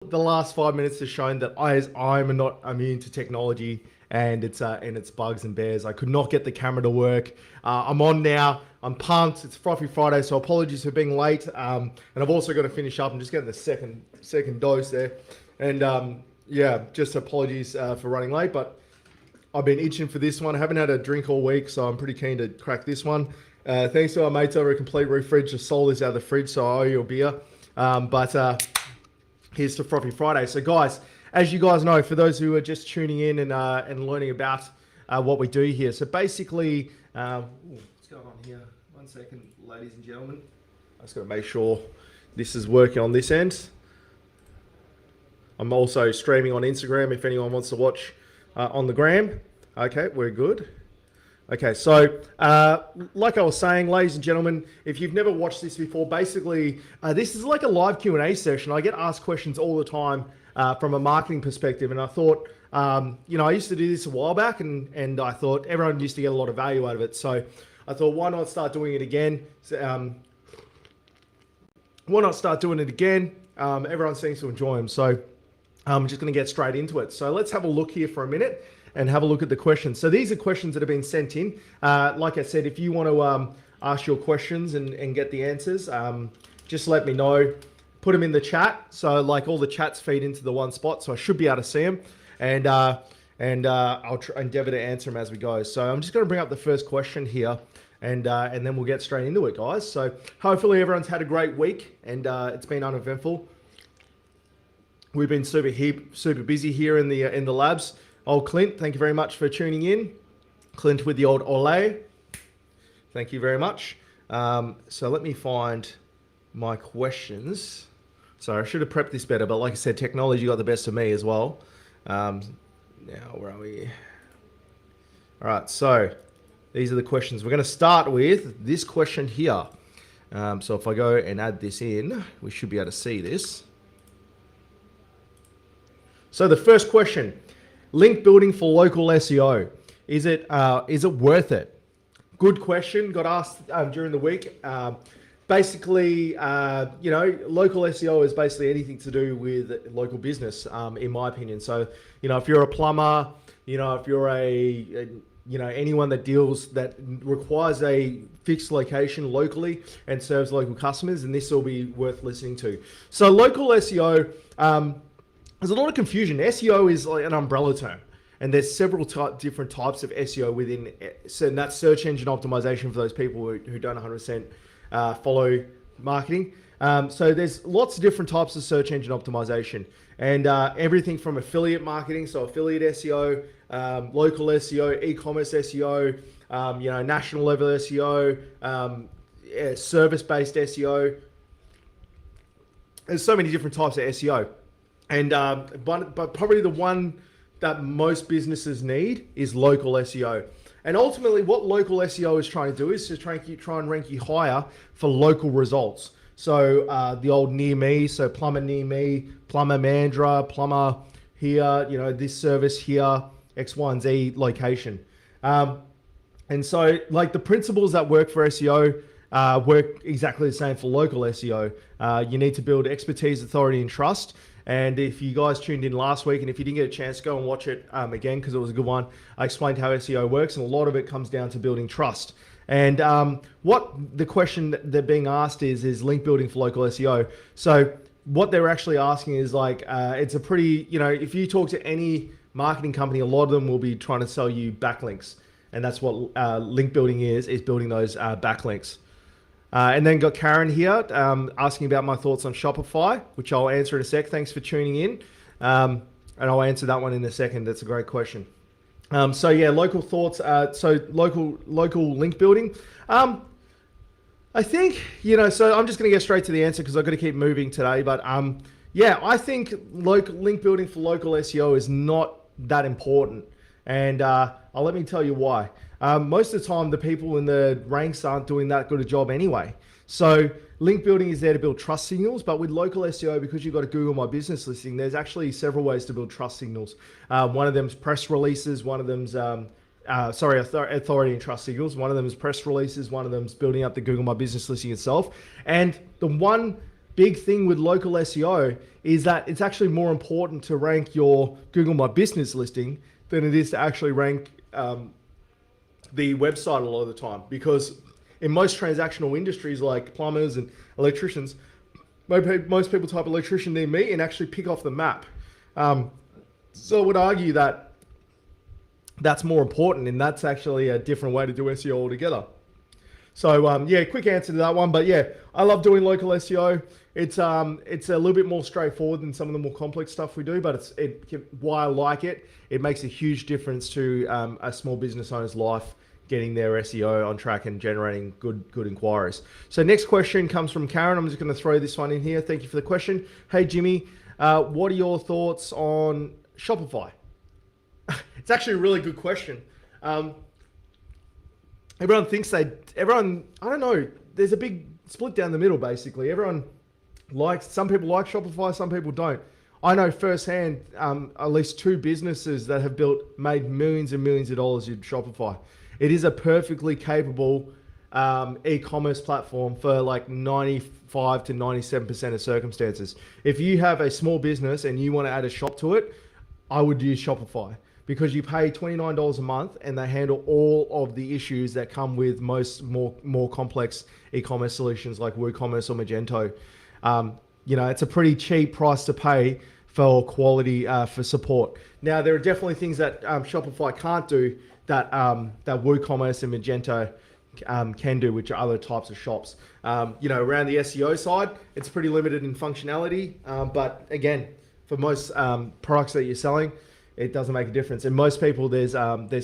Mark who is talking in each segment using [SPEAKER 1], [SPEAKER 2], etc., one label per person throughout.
[SPEAKER 1] The last 5 minutes has shown that I'm not immune to technology and its bugs and bears. I could not get the camera to work. I'm on now. I'm pumped. It's Frothy Friday, so apologies for being late. And I've also got to finish up. I'm just getting the second dose there, and yeah, just apologies for running late. But I've been itching for this one. I haven't had a drink all week, so I'm pretty keen to crack this one. Thanks to our mates over at Complete Refridge. Just sold this out of the fridge, so I owe you a beer. But here's to Frothy Friday. So guys, as you guys know, for those who are just tuning in and learning about what we do here. So basically, what's going on here? 1 second, ladies and gentlemen. I just got to make sure this is working on this end. I'm also streaming on Instagram if anyone wants to watch on the gram. Okay, we're good. Okay, so like I was saying, ladies and gentlemen, if you've never watched this before, basically this is like a live Q&A session. I get asked questions all the time from a marketing perspective, and I thought, I used to do this a while back, and I thought everyone used to get a lot of value out of it. So I thought, why not start doing it again? Everyone seems to enjoy them, so I'm just going to get straight into it. So let's have a look here for a minute and have a look at the questions. So these are questions that have been sent in. Like I said, if you want to ask your questions and get the answers, just let me know. Put them in the chat. So like all the chats feed into the one spot, so I should be able to see them. And I'll endeavor to answer them as we go. So I'm just going to bring up the first question here, and then we'll get straight into it, guys. So hopefully everyone's had a great week, and it's been uneventful. We've been super busy here in the labs. Old Clint, thank you very much for tuning in. Clint with the old Ole. Thank you very much. So let me find my questions. Sorry, I should have prepped this better, but like I said, technology got the best of me as well. Now, where are we? All right, so these are the questions. We're going to start with this question here. So if I go and add this in, we should be able to see this. So the first question, link building for local SEO. Is it worth it? Good question. Got asked during the week. Basically, local SEO is basically anything to do with local business, in my opinion. So, if you're a plumber, if you're anyone that requires a fixed location locally and serves local customers, and this will be worth listening to. So local SEO, there's a lot of confusion. SEO is like an umbrella term, and there's several different types of SEO within. So and that's search engine optimization for those people who don't 100% follow marketing. So there's lots of different types of search engine optimization, and everything from affiliate marketing, so affiliate SEO, local SEO, e-commerce SEO, national level SEO, service-based SEO. There's so many different types of SEO. And but probably the one that most businesses need is local SEO. And ultimately, what local SEO is trying to do is to try and rank you higher for local results. So the old near me, so plumber near me, plumber Mandra, plumber here, this service here, X, Y, and Z location. And so like the principles that work for SEO work exactly the same for local SEO. You need to build expertise, authority, and trust. And if you guys tuned in last week, and if you didn't get a chance, go and watch it again because it was a good one. I explained how SEO works, and a lot of it comes down to building trust. And what the question that they're being asked is link building for local SEO. So what they're actually asking is like, it's a pretty, if you talk to any marketing company, a lot of them will be trying to sell you backlinks. And that's what link building is building those backlinks. And then got Karen here asking about my thoughts on Shopify, which I'll answer in a sec. Thanks for tuning in. And I'll answer that one in a second. That's a great question. So yeah, local thoughts. So local link building. I think, so I'm just going to get straight to the answer because I've got to keep moving today. But yeah, I think link building for local SEO is not that important. And let me tell you why. Most of the time, the people in the ranks aren't doing that good a job anyway. So link building is there to build trust signals, but with local SEO, because you've got a Google My Business listing, there's actually several ways to build trust signals. One of them is press releases. One of them's authority and trust signals. One of them is press releases. One of them is building up the Google My Business listing itself. And the one big thing with local SEO is that it's actually more important to rank your Google My Business listing than it is to actually rank the website a lot of the time. Because in most transactional industries like plumbers and electricians, most people type electrician near me and actually pick off the map. So I would argue that that's more important, and that's actually a different way to do SEO altogether. So yeah, quick answer to that one. But yeah, I love doing local SEO. It's a little bit more straightforward than some of the more complex stuff we do, but why I like it. It makes a huge difference to a small business owner's life, getting their SEO on track and generating good inquiries. So next question comes from Karen. I'm just going to throw this one in here. Thank you for the question. Hey Jimmy, what are your thoughts on Shopify? It's actually a really good question. Everyone thinks I don't know, there's a big split down the middle basically. Some people like Shopify, some people don't. I know firsthand at least 2 businesses that have made millions and millions of dollars in Shopify. It is a perfectly capable e-commerce platform for like 95 to 97% of circumstances. If you have a small business and you want to add a shop to it, I would use Shopify, because you pay $29 a month and they handle all of the issues that come with most more complex e-commerce solutions like WooCommerce or Magento. It's a pretty cheap price to pay for quality, for support. Now, there are definitely things that Shopify can't do that WooCommerce and Magento can do, which are other types of shops. Around the SEO side, it's pretty limited in functionality. But again, for most products that you're selling, it doesn't make a difference. And most people, there's apps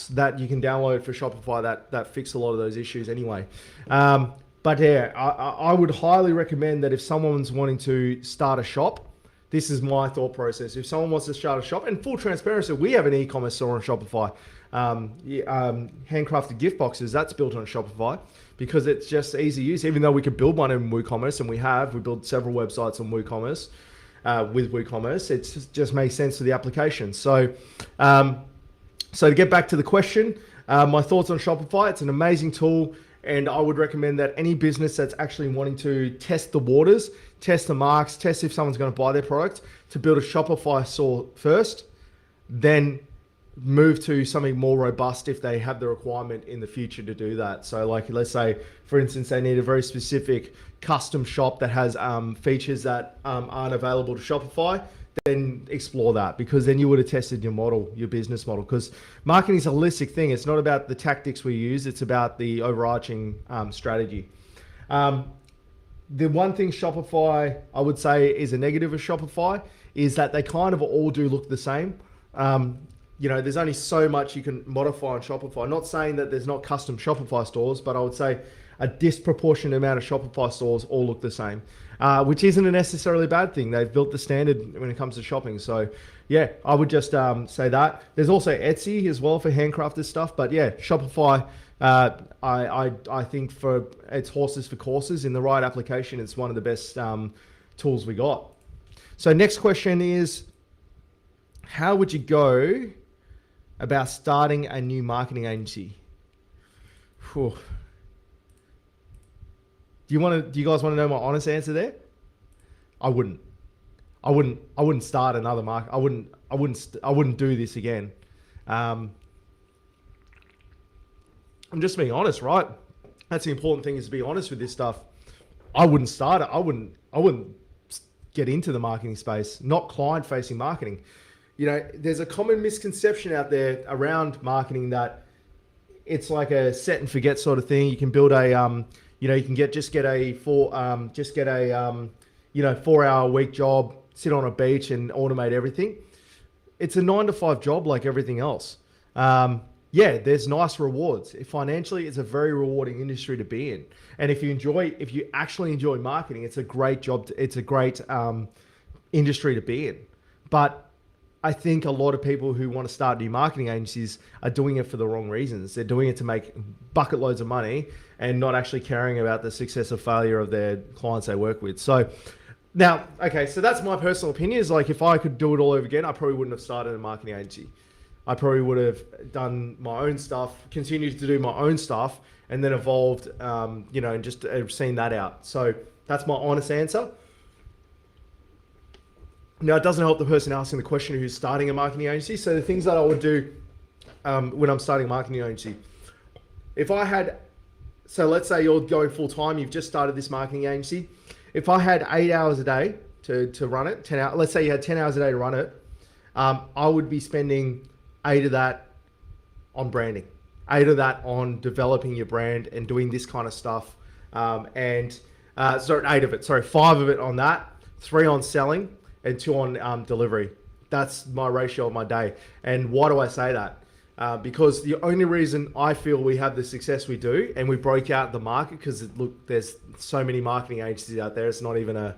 [SPEAKER 1] that you can download for Shopify that fix a lot of those issues anyway. But yeah, I would highly recommend that if someone's wanting to start a shop, this is my thought process. If someone wants to start a shop, and full transparency, we have an e-commerce store on Shopify. Handcrafted gift boxes, that's built on Shopify because it's just easy use. Even though we could build one in WooCommerce, and we built several websites on WooCommerce. With WooCommerce, it just makes sense for the application. So to get back to the question, my thoughts on Shopify, it's an amazing tool, and I would recommend that any business that's actually wanting to test the waters, test the marks, test if someone's going to buy their product, to build a Shopify store first, then move to something more robust if they have the requirement in the future to do that. So like, let's say, for instance, they need a very specific custom shop that has features that aren't available to Shopify, then explore that, because then you would have tested your business model. Because marketing is a holistic thing. It's not about the tactics we use. It's about the overarching strategy. The one thing Shopify, I would say, is a negative of Shopify is that they kind of all do look the same. There's only so much you can modify on Shopify. Not saying that there's not custom Shopify stores, but I would say a disproportionate amount of Shopify stores all look the same, which isn't a necessarily bad thing. They've built the standard when it comes to shopping. So yeah, I would just say that. There's also Etsy as well for handcrafted stuff. But yeah, Shopify, I think for it's horses for courses. In the right application, it's one of the best tools we got. So next question is, how would you go about starting a new marketing agency? Whew. Do you guys want to know my honest answer there? I wouldn't start another market. I wouldn't do this again. I'm just being honest, right? That's the important thing, is to be honest with this stuff. I wouldn't start it. I wouldn't get into the marketing space, not client-facing marketing. There's a common misconception out there around marketing that it's like a set and forget sort of thing. You can build a you can get a 4-hour week job, sit on a beach and automate everything. It's a 9-to-5 job like everything else. There's nice rewards. Financially, it's a very rewarding industry to be in. And if you actually enjoy marketing, it's a great job. It's a great industry to be in. But I think a lot of people who want to start new marketing agencies are doing it for the wrong reasons. They're doing it to make bucket loads of money and not actually caring about the success or failure of their clients they work with. So now, okay, so that's my personal opinion. Is like, if I could do it all over again, I probably wouldn't have started a marketing agency. I probably would have done my own stuff, continued to do my own stuff, and then evolved, and just seen that out. So that's my honest answer. Now, it doesn't help the person asking the question who's starting a marketing agency. So the things that I would do when I'm starting a marketing agency, so let's say you're going full time, you've just started this marketing agency. If I had 8 hours a day to run it, 10 hours, let's say you had 10 hours a day to run it, I would be spending 8 of that on branding, 8 of that on developing your brand and doing this kind of stuff. 5 of it on that, 3 on selling, and 2 on delivery. That's my ratio of my day. And why do I say that? Because the only reason I feel we have the success we do, and we broke out the market, because look, there's so many marketing agencies out there. It's not even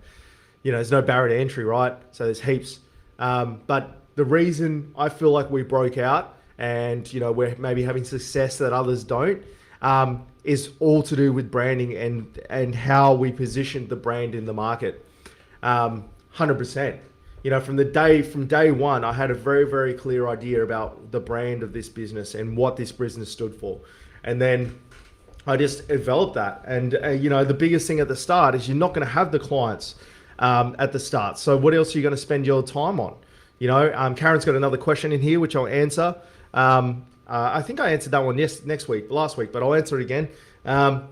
[SPEAKER 1] there's no barrier to entry, right? So there's heaps. But the reason I feel like we broke out, and we're maybe having success that others don't, is all to do with branding and how we positioned the brand in the market. 100%. From day one, I had a very, very clear idea about the brand of this business and what this business stood for. And then I just developed that. And, the biggest thing at the start is you're not going to have the clients at the start. So what else are you going to spend your time on? Karen's got another question in here, which I'll answer. I think I answered that one last week, but I'll answer it again. So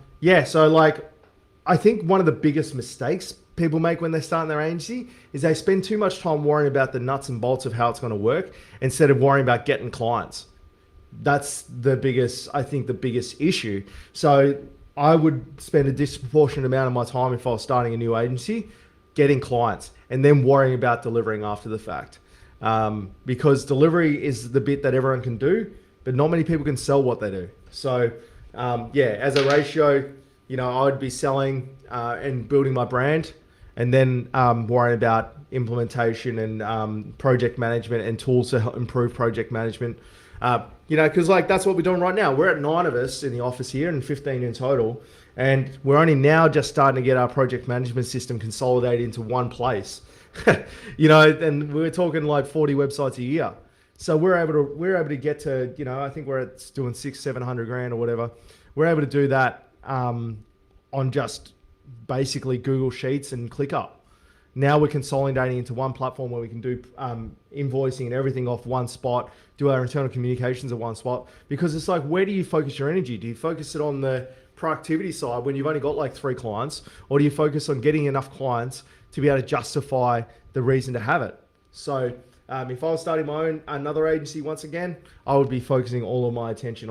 [SPEAKER 1] I think one of the biggest mistakes people make when they start in their agency is they spend too much time worrying about the nuts and bolts of how it's going to work instead of worrying about getting clients. That's the biggest issue. So I would spend a disproportionate amount of my time, if I was starting a new agency, getting clients and then worrying about delivering after the fact. Because delivery is the bit that everyone can do, but not many people can sell what they do. So as a ratio, I would be selling and building my brand, and then worrying about implementation and project management and tools to help improve project management. Because that's what we're doing right now. We're at 9 of us in the office here and 15 in total. And we're only now just starting to get our project management system consolidated into one place. And we're talking like 40 websites a year. So we're able to get to, I think we're at doing $600,000-700,000 or whatever. We're able to do that on just basically Google Sheets and ClickUp. Now we're consolidating into one platform where we can do invoicing and everything off one spot, do our internal communications at one spot. Because it's like, where do you focus your energy? Do you focus it on the productivity side when you've only got like 3 clients? Or do you focus on getting enough clients to be able to justify the reason to have it? So if I was starting another agency once again, I would be focusing all of my attention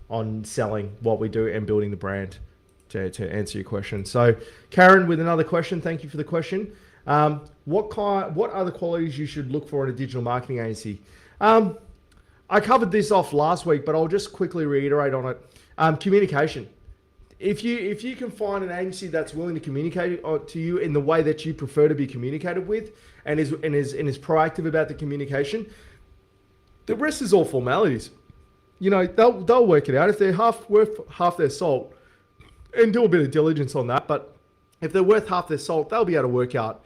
[SPEAKER 1] on selling what we do and building the brand, to answer your question. So Karen with another question. Thank you for the question. What are the qualities you should look for in a digital marketing agency? I covered this off last week, but I'll just quickly reiterate on it. Communication. If you can find an agency that's willing to communicate to you in the way that you prefer to be communicated with, and is proactive about the communication, the rest is all formalities. They'll work it out if they're worth half their salt, and do a bit of diligence on that. But if they're worth half their salt, they'll be able to work out,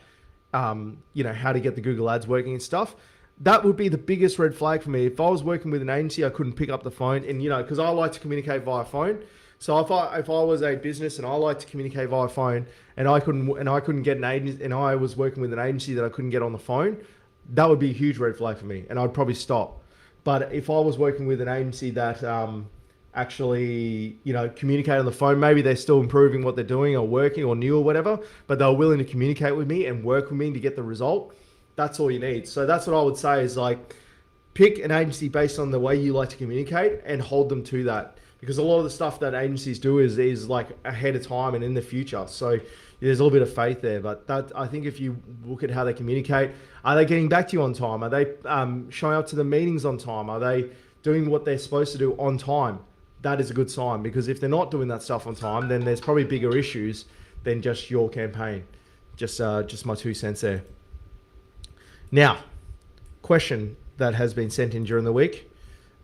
[SPEAKER 1] how to get the Google ads working and stuff. That would be the biggest red flag for me. If I was working with an agency, I couldn't pick up the phone, and because I like to communicate via phone. So if I was a business and I like to communicate via phone, and I couldn't get an agency, and I was working with an agency that I couldn't get on the phone, that would be a huge red flag for me, and I'd probably stop. But if I was working with an agency that actually, communicate on the phone, maybe they're still improving what they're doing or working or new or whatever, but they're willing to communicate with me and work with me to get the result, that's all you need. So that's what I would say is pick an agency based on the way you like to communicate and hold them to that. Because a lot of the stuff that agencies do is like ahead of time and in the future. So there's a little bit of faith there. But I think if you look at how they communicate, are they getting back to you on time? Are they showing up to the meetings on time? Are they doing what they're supposed to do on time? That is a good sign, because if they're not doing that stuff on time, then there's probably bigger issues than just your campaign. Just my 2 cents there. Now, question that has been sent in during the week.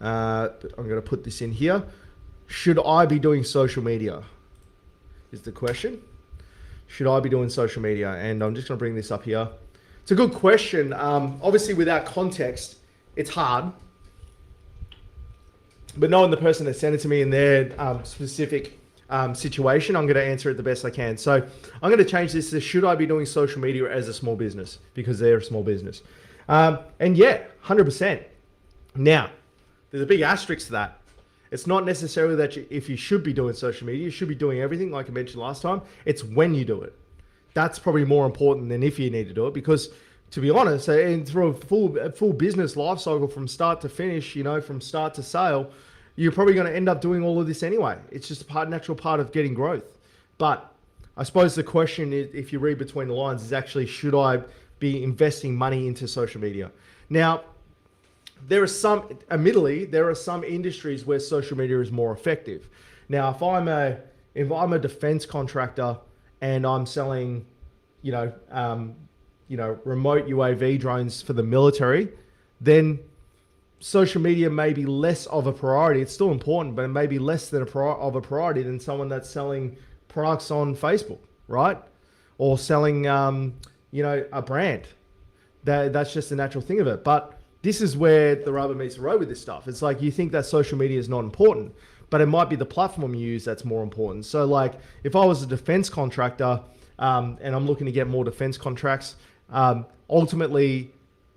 [SPEAKER 1] I'm going to put this in here. Should I be doing social media? Is the question. Should I be doing social media? And I'm just going to bring this up here. It's a good question. Obviously, without context, it's hard. But knowing the person that sent it to me in their specific situation, I'm going to answer it the best I can. So I'm going to change this to, should I be doing social media as a small business? Because they're a small business. And yeah, 100%. Now, there's a big asterisk to that. It's not necessarily that if you should be doing social media, you should be doing everything like I mentioned last time. It's when you do it. That's probably more important than if you need to do it, because to be honest, and through a full business life cycle from start to finish, from start to sale, you're probably going to end up doing all of this anyway. It's just a natural part of getting growth. But I suppose the question is, if you read between the lines, is actually, should I be investing money into social media? Now, admittedly, there are some industries where social media is more effective. Now, if I'm a defense contractor and I'm selling, remote UAV drones for the military, then social media may be less of a priority. It's still important, but it may be less than of a priority than someone that's selling products on Facebook, right? Or selling, a brand. That's just the natural thing of it. But this is where the rubber meets the road with this stuff. It's like, you think that social media is not important, but it might be the platform you use that's more important. So like, if I was a defense contractor and I'm looking to get more defense contracts, ultimately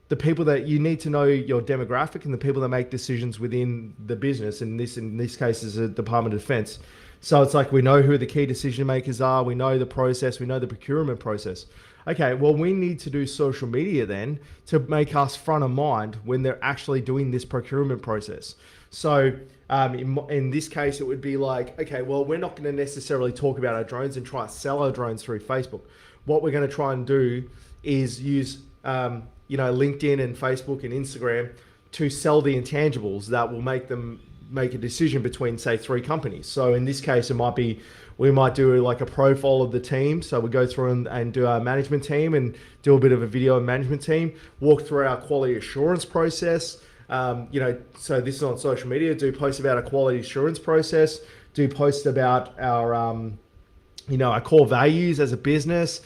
[SPEAKER 1] the people that you need to know your demographic and the people that make decisions within the business, and in this case is a Department of Defense. So it's like, we know who the key decision makers are, we know the process, we know the procurement process. Okay, well, we need to do social media then to make us front of mind when they're actually doing this procurement process. So in this case, it would be like, okay, well, we're not going to necessarily talk about our drones and try to sell our drones through Facebook. What we're going to try and do is use LinkedIn and Facebook and Instagram to sell the intangibles that will make them make a decision between, say, 3 companies. So in this case, we might do like a profile of the team. So we go through and do our management team and do a bit of a video of management team, walk through our quality assurance process. So this is on social media, do posts about a quality assurance process, do posts about our, our core values as a business,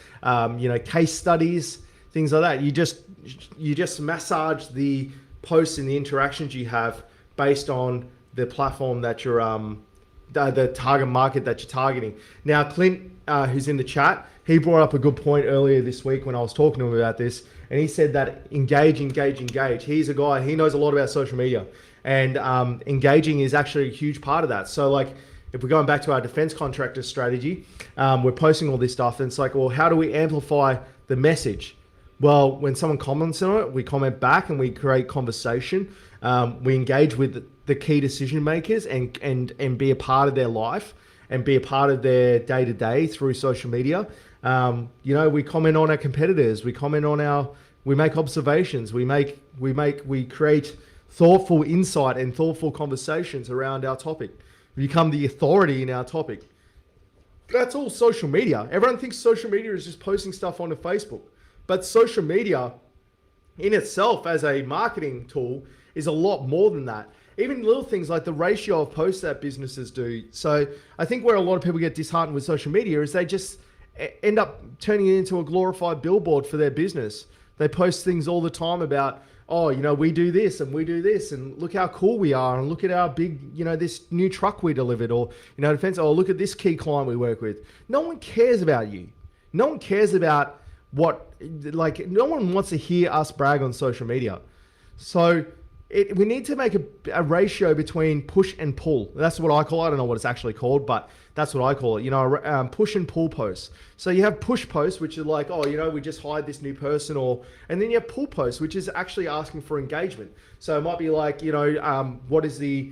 [SPEAKER 1] case studies, things like that. You just massage the posts and the interactions you have based on the platform that you're, the target market that you're targeting. Now, Clint, who's in the chat, he brought up a good point earlier this week when I was talking to him about this, and he said that engage. He's a guy, he knows a lot about social media, and engaging is actually a huge part of that. So like, if we're going back to our defense contractor strategy, we're posting all this stuff, and it's like, well, how do we amplify the message? Well, when someone comments on it, we comment back and we create conversation. We engage with the key decision makers and be a part of their life and be a part of their day-to-day through social media. We comment on our competitors. We comment on we make observations. We create thoughtful insight and thoughtful conversations around our topic. We become the authority in our topic. That's all social media. Everyone thinks social media is just posting stuff onto Facebook. But social media in itself as a marketing tool is a lot more than that. Even little things like the ratio of posts that businesses do. So I think where a lot of people get disheartened with social media is they just end up turning it into a glorified billboard for their business. They post things all the time about, we do this and we do this and look how cool we are and look at our big, this new truck we delivered, or, defense, look at this key client we work with. No one cares about you. No one cares about no one wants to hear us brag on social media. So we need to make a ratio between push and pull. That's what I call it. I don't know what it's actually called, but that's what I call it. Push and pull posts. So you have push posts, which are like, we just hired this new person, and then you have pull posts, which is actually asking for engagement. So it might be like, what is the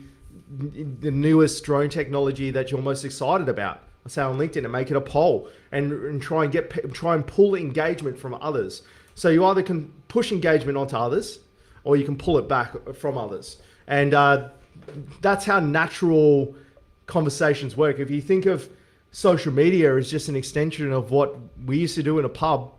[SPEAKER 1] newest drone technology that you're most excited about? Say on LinkedIn and make it a poll and try and pull engagement from others. So you either can push engagement onto others or you can pull it back from others. And that's how natural conversations work. If you think of social media as just an extension of what we used to do in a pub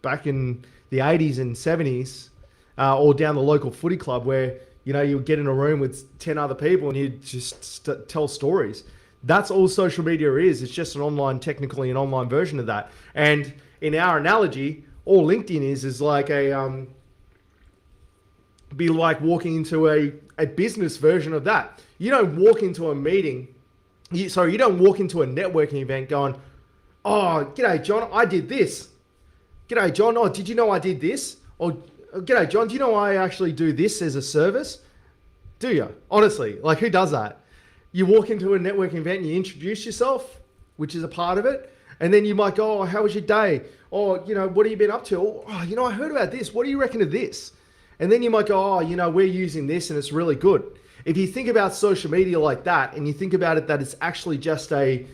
[SPEAKER 1] back in the 80s and 70s, or down the local footy club where, you would get in a room with 10 other people and you'd just tell stories. That's all social media is. It's just technically an online version of that. And in our analogy, all LinkedIn is like be like walking into a business version of that. You don't walk into a meeting, you don't walk into a networking event going, oh, g'day, John, I did this. G'day, John, oh, did you know I did this? Or, g'day, John, do you know I actually do this as a service? Do you? Honestly, like who does that? You walk into a networking event and you introduce yourself, which is a part of it. And then you might go, oh, how was your day? Or, what have you been up to? Oh, I heard about this. What do you reckon of this? And then you might go, oh, we're using this and it's really good. If you think about social media like that, and you think about it that it's actually just a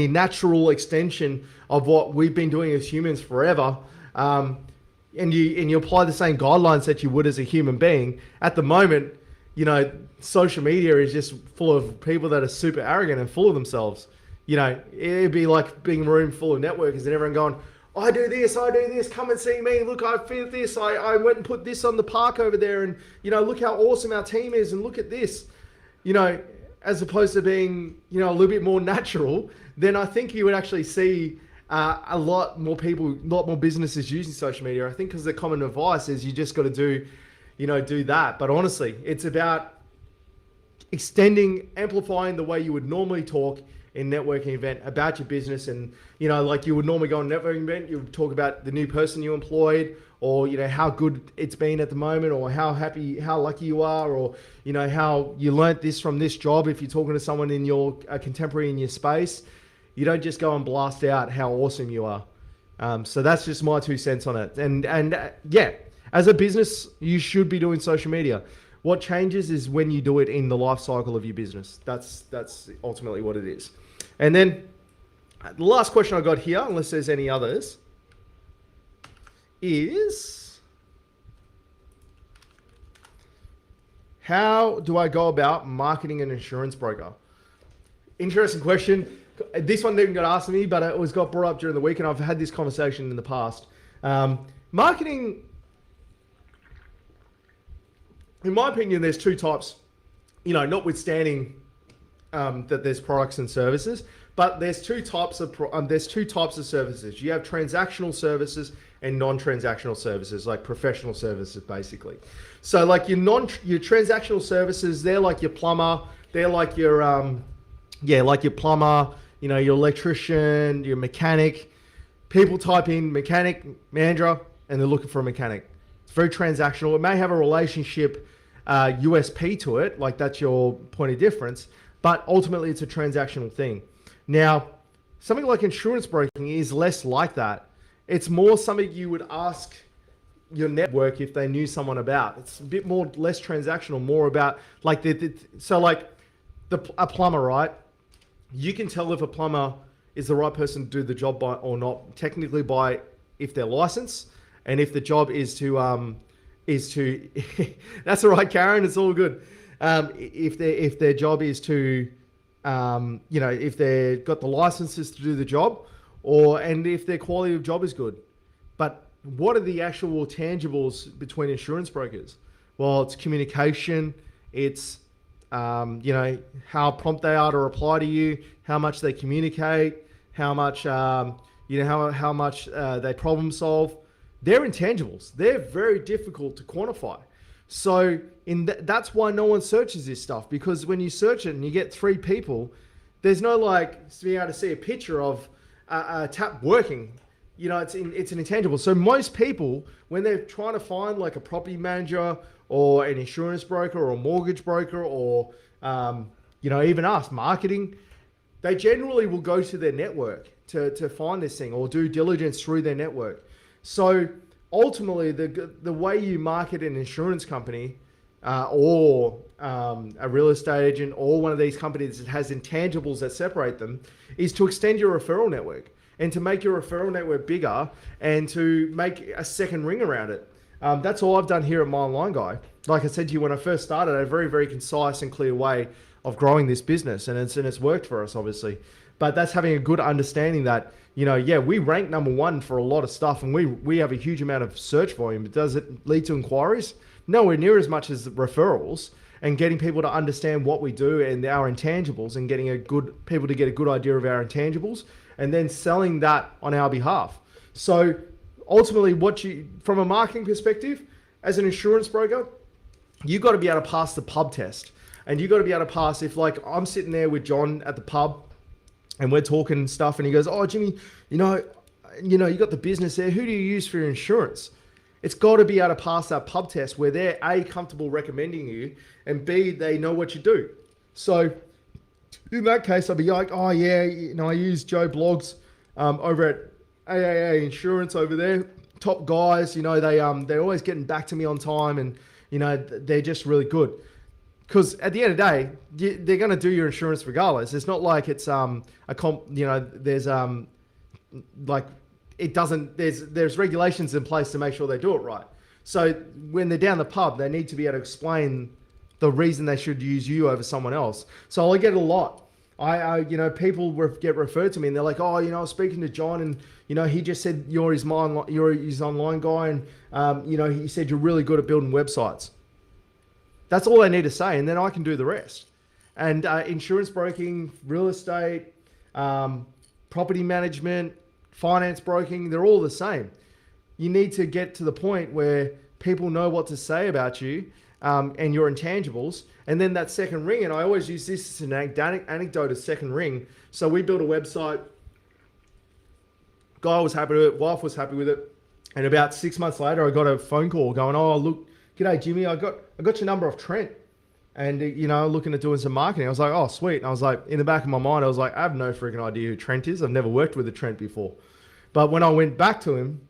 [SPEAKER 1] natural extension of what we've been doing as humans forever, and you apply the same guidelines that you would as a human being, at the moment, social media is just full of people that are super arrogant and full of themselves. It'd be like being in a room full of networkers and everyone going, I do this, come and see me. Look, I feel this. I went and put this on the park over there, and, look how awesome our team is, and look at this. As opposed to being, a little bit more natural, then I think you would actually see a lot more people, a lot more businesses using social media. I think because the common advice is you just got to do that. But honestly, it's about amplifying the way you would normally talk in networking event about your business. And, like you would normally go on a networking event, you would talk about the new person you employed, or, how good it's been at the moment, or how lucky you are, or, how you learnt this from this job. If you're talking to someone in your contemporary in your space, you don't just go and blast out how awesome you are. So that's just my 2 cents on it. And yeah, as a business, you should be doing social media. What changes is when you do it in the life cycle of your business. That's ultimately what it is. And then the last question I got here, unless there's any others, is how do I go about marketing an insurance broker? Interesting question. This one didn't get asked to me, but it got brought up during the week, and I've had this conversation in the past. Marketing, in my opinion, there's 2 types, notwithstanding that there's products and services, but there's two types of services. You have transactional services and non-transactional services, like professional services, basically. So like your transactional services, they're like your plumber, they're like your plumber, your electrician, your mechanic. People type in mechanic, Mandra, and they're looking for a mechanic. It's very transactional. It may have a relationship USP to it, like that's your point of difference, but ultimately it's a transactional thing. Now, something like insurance broking is less like that. It's more something you would ask your network if they knew someone about. It's a bit less transactional, more about like a plumber, right? You can tell if a plumber is the right person to do the job by or not, technically by if they're licensed, and if the job is to that's all right, Karen, it's all good. If their job is to if they've got the licenses to do the job, and if their quality of job is good. But what are the actual tangibles between insurance brokers? Well, it's communication, it's how prompt they are to reply to you, how much they communicate, how much how much they problem solve. They're intangibles. They're very difficult to quantify. So that's why no one searches this stuff, because when you search it and you get 3 people, there's no being able to see a picture of a tap working. It's an intangible. So most people, when they're trying to find like a property manager or an insurance broker or a mortgage broker or even us, marketing, they generally will go to their network to find this thing, or do diligence through their network. So ultimately, the way you market an insurance company or a real estate agent or one of these companies that has intangibles that separate them is to extend your referral network and to make your referral network bigger and to make a second ring around it. That's all I've done here at My Online Guy. Like I said to you when I first started, I had a very, very concise and clear way of growing this business, and it's worked for us, obviously. But that's having a good understanding that, we rank number 1 for a lot of stuff, and we have a huge amount of search volume. But does it lead to inquiries? Nowhere near as much as referrals, and getting people to understand what we do and our intangibles, and getting people to get a good idea of our intangibles, and then selling that on our behalf. So ultimately, from a marketing perspective, as an insurance broker, you got to be able to pass the pub test. And you got to be able to pass, if like I'm sitting there with John at the pub and we're talking stuff and he goes, oh, Jimmy, you know, you got the business there. Who do you use for your insurance? It's got to be able to pass that pub test where they're A, comfortable recommending you, and B, they know what you do. So in that case, I'd be like, oh yeah, I use Joe Blogs over at AAA Insurance over there. Top guys, they're always getting back to me on time, and they're just really good. Because at the end of the day, they're going to do your insurance regardless. It's not like it's there's like it doesn't. There's regulations in place to make sure they do it right. So when they're down the pub, they need to be able to explain the reason they should use you over someone else. So I get it a lot. People get referred to me and they're like, oh, I was speaking to John and, he just said you're his online guy. And, he said you're really good at building websites. That's all they need to say. And then I can do the rest. And insurance broking, real estate, property management, finance broking, they're all the same. You need to get to the point where people know what to say about you and your intangibles. And then that second ring, and I always use this as an anecdote of second ring. So we built a website. Guy was happy with it. Wife was happy with it. And about 6 months later, I got a phone call going, oh, look, g'day, Jimmy. I got your number off Trent. And, looking at doing some marketing. I was like, oh, sweet. And I was like, in the back of my mind, I was like, I have no freaking idea who Trent is. I've never worked with a Trent before. But when I went back to him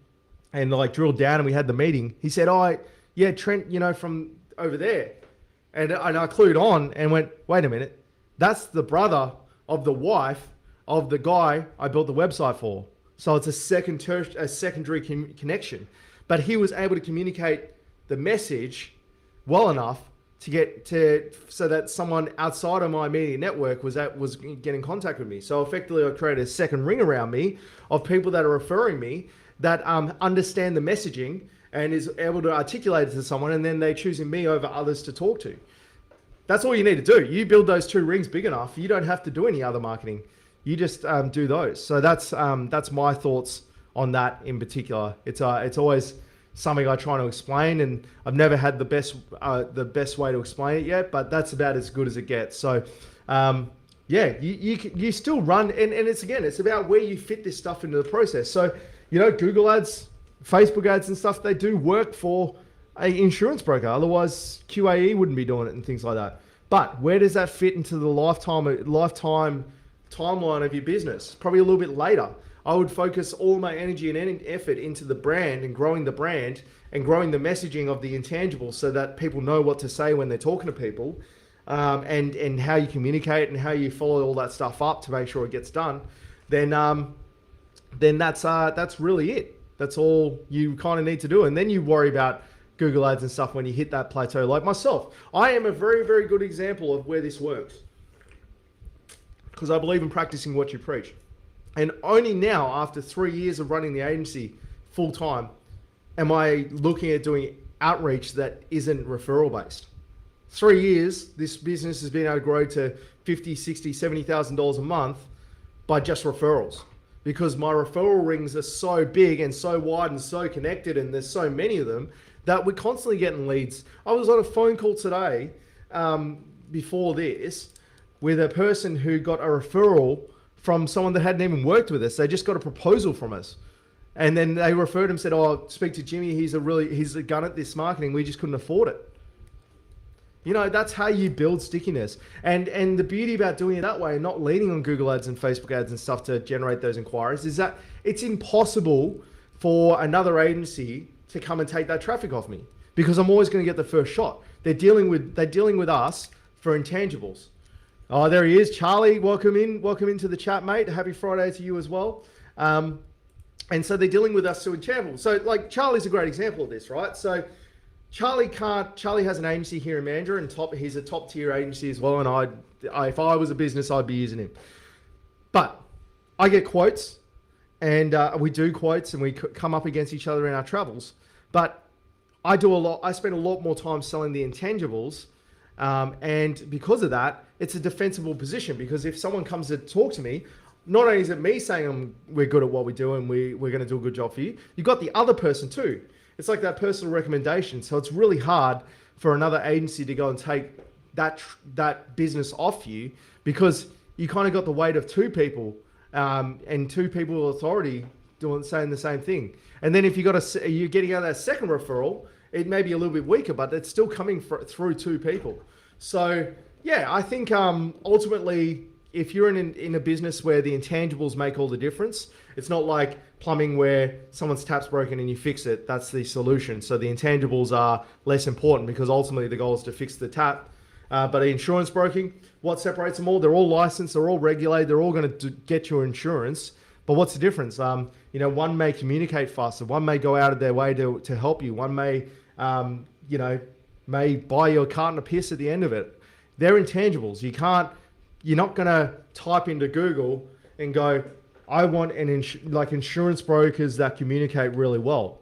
[SPEAKER 1] and like drilled down and we had the meeting, he said, oh, yeah, Trent, from over there. And I clued on and went, wait a minute, that's the brother of the wife of the guy I built the website for. So it's a secondary connection. But he was able to communicate the message well enough so that someone outside of my immediate network was getting in contact with me. So effectively, I created a second ring around me of people that are referring me that understand the messaging and is able to articulate it to someone, and then they're choosing me over others to talk to. That's all you need to do. You build those two rings big enough, you don't have to do any other marketing. You just do those. So that's my thoughts on that in particular. It's always something I try to explain, and I've never had the best way to explain it yet, but that's about as good as it gets. So you still run, and it's about where you fit this stuff into the process. So Google ads, Facebook ads and stuff, they do work for an insurance broker. Otherwise, QAE wouldn't be doing it and things like that. But where does that fit into the lifetime timeline of your business? Probably a little bit later. I would focus all my energy and effort into the brand and growing the brand and growing the messaging of the intangibles so that people know what to say when they're talking to people, and how you communicate and how you follow all that stuff up to make sure it gets done. Then that's really it. That's all you kind of need to do. And then you worry about Google ads and stuff when you hit that plateau. Like myself, I am a very, very good example of where this works, because I believe in practicing what you preach. And only now, after 3 years of running the agency full time, am I looking at doing outreach that isn't referral based. 3 years, this business has been able to grow to $50,000, $60,000, $70,000 a month by just referrals, because my referral rings are so big and so wide and so connected, and there's so many of them that we're constantly getting leads. I was on a phone call today before this with a person who got a referral from someone that hadn't even worked with us. They just got a proposal from us. And then they referred him, said, oh, speak to Jimmy. He's a gun at this marketing. We just couldn't afford it. That's how you build stickiness. And the beauty about doing it that way, and not leaning on Google ads and Facebook ads and stuff to generate those inquiries, is that it's impossible for another agency to come and take that traffic off me, because I'm always going to get the first shot. They're dealing with us for intangibles. Oh, there he is. Charlie, welcome into the chat, mate. Happy Friday to you as well. And so they're dealing with us to intangibles. So like Charlie's a great example of this, right? So Charlie has an agency here in Mandurah, and he's a top tier agency as well. And if I was a business, I'd be using him. But I get quotes, and we do quotes, and we come up against each other in our travels. But I spend a lot more time selling the intangibles. And because of that, it's a defensible position, because if someone comes to talk to me, not only is it me saying we're good at what we do and we're going to do a good job for you, you've got the other person too. It's like that personal recommendation. So it's really hard for another agency to go and take that business off you, because you kind of got the weight of two people, and two people with authority saying the same thing. And then if you're getting out that second referral, it may be a little bit weaker, but it's still coming through two people. So yeah, I think ultimately, if you're in a business where the intangibles make all the difference, it's not like plumbing where someone's tap's broken and you fix it. That's the solution. So the intangibles are less important, because ultimately the goal is to fix the tap. But insurance broking, what separates them all? They're all licensed, they're all regulated, they're all going to get your insurance. But what's the difference? One may communicate faster, one may go out of their way to help you, one may, may buy you a carton of piss at the end of it. They're intangibles. You're not going to type into Google and go, I want insurance brokers that communicate really well.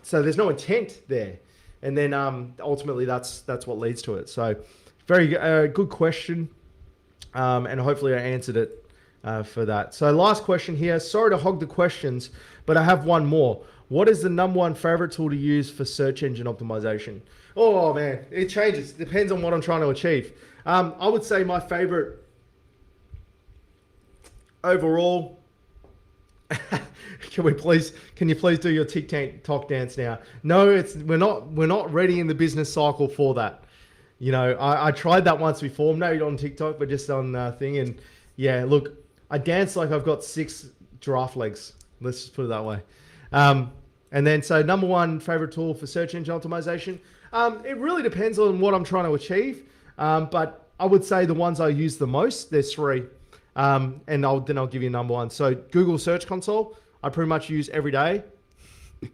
[SPEAKER 1] So there's no intent there. And then ultimately that's what leads to it. So very good question. And hopefully I answered it for that. So last question here. Sorry to hog the questions, but I have one more. What is the number one favorite tool to use for search engine optimization? Oh man, it changes. It depends on what I'm trying to achieve. I would say my favorite overall. Can you please do your TikTok dance now? No, we're not ready in the business cycle for that. I tried that once before, not on TikTok, but just on thing. And yeah, look, I dance like I've got 6 giraffe legs. Let's just put it that way. And then, so number one favorite tool for search engine optimization. It really depends on what I'm trying to achieve. But I would say the ones I use the most, there's 3. And I'll give you number one. So Google Search Console, I pretty much use every day.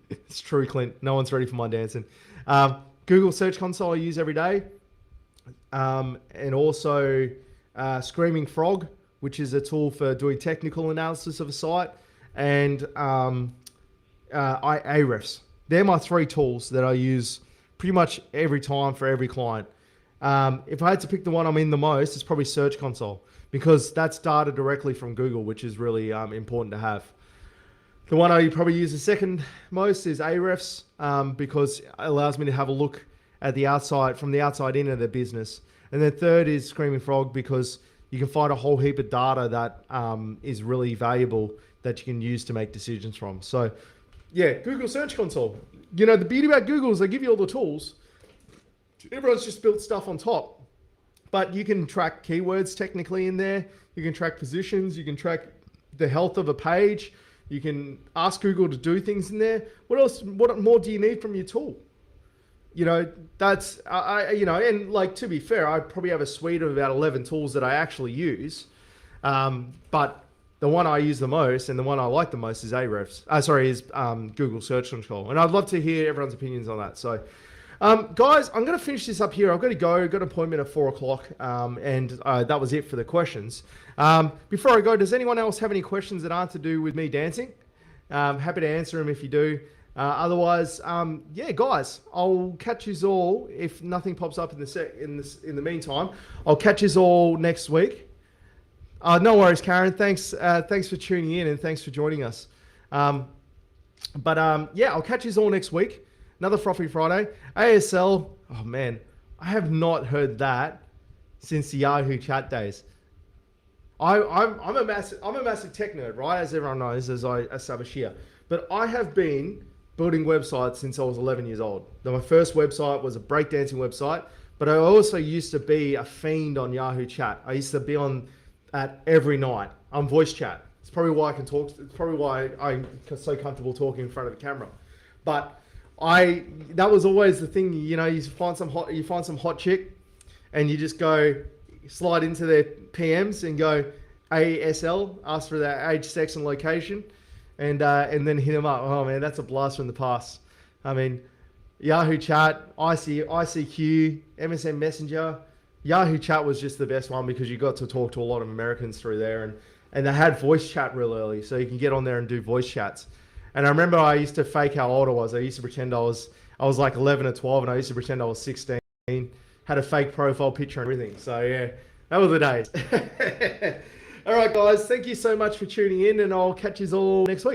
[SPEAKER 1] It's true, Clint. No one's ready for my dancing. Google Search Console I use every day. And also Screaming Frog, which is a tool for doing technical analysis of a site. And Ahrefs. They're my 3 tools that I use pretty much every time for every client. If I had to pick the one I'm in the most, it's probably Search Console, because that's data directly from Google, which is really important to have. The one I probably use the second most is Ahrefs, because it allows me to have a look at the outside, from the outside in of the business. And then third is Screaming Frog, because you can find a whole heap of data that is really valuable that you can use to make decisions from. So yeah, Google Search Console. The beauty about Google is they give you all the tools. Everyone's just built stuff on top. But you can track keywords technically in there. You can track positions. You can track the health of a page. You can ask Google to do things in there. What else? What more do you need from your tool? That's, and like, to be fair, I probably have a suite of about 11 tools that I actually use. But the one I use the most and the one I like the most is Ahrefs. Is Google Search Console. And I'd love to hear everyone's opinions on that. So, guys, I'm going to finish this up here. I've got to go. I've got an appointment at 4 o'clock. And that was it for the questions. Before I go, does anyone else have any questions that aren't to do with me dancing? Happy to answer them if you do. Otherwise, yeah, guys, I'll catch you all if nothing pops up in the meantime. I'll catch you all next week. No worries, Karen. Thanks for tuning in and thanks for joining us. Yeah, I'll catch you all next week. Another Frothy Friday. ASL. Oh man, I have not heard that since the Yahoo chat days. I'm a massive tech nerd, right? As everyone knows, as I establish here. But I have been building websites since I was 11 years old. My first website was a breakdancing website, but I also used to be a fiend on Yahoo chat. I used to be on that every night. I'm voice chat. It's probably why I can talk. It's probably why I'm so comfortable talking in front of the camera. But that was always the thing. You find some hot chick, and you just go slide into their PMs and go ASL, ask for their age, sex, and location, and then hit them up. Oh man, that's a blast from the past. I mean, Yahoo Chat, ICQ, MSN Messenger. Yahoo Chat was just the best one because you got to talk to a lot of Americans through there, and they had voice chat real early, so you can get on there and do voice chats. And I remember I used to fake how old I was. I used to pretend I was like 11 or 12, and I used to pretend I was 16. Had a fake profile picture and everything. So yeah, that were the days. All right, guys, thank you so much for tuning in, and I'll catch you all next week.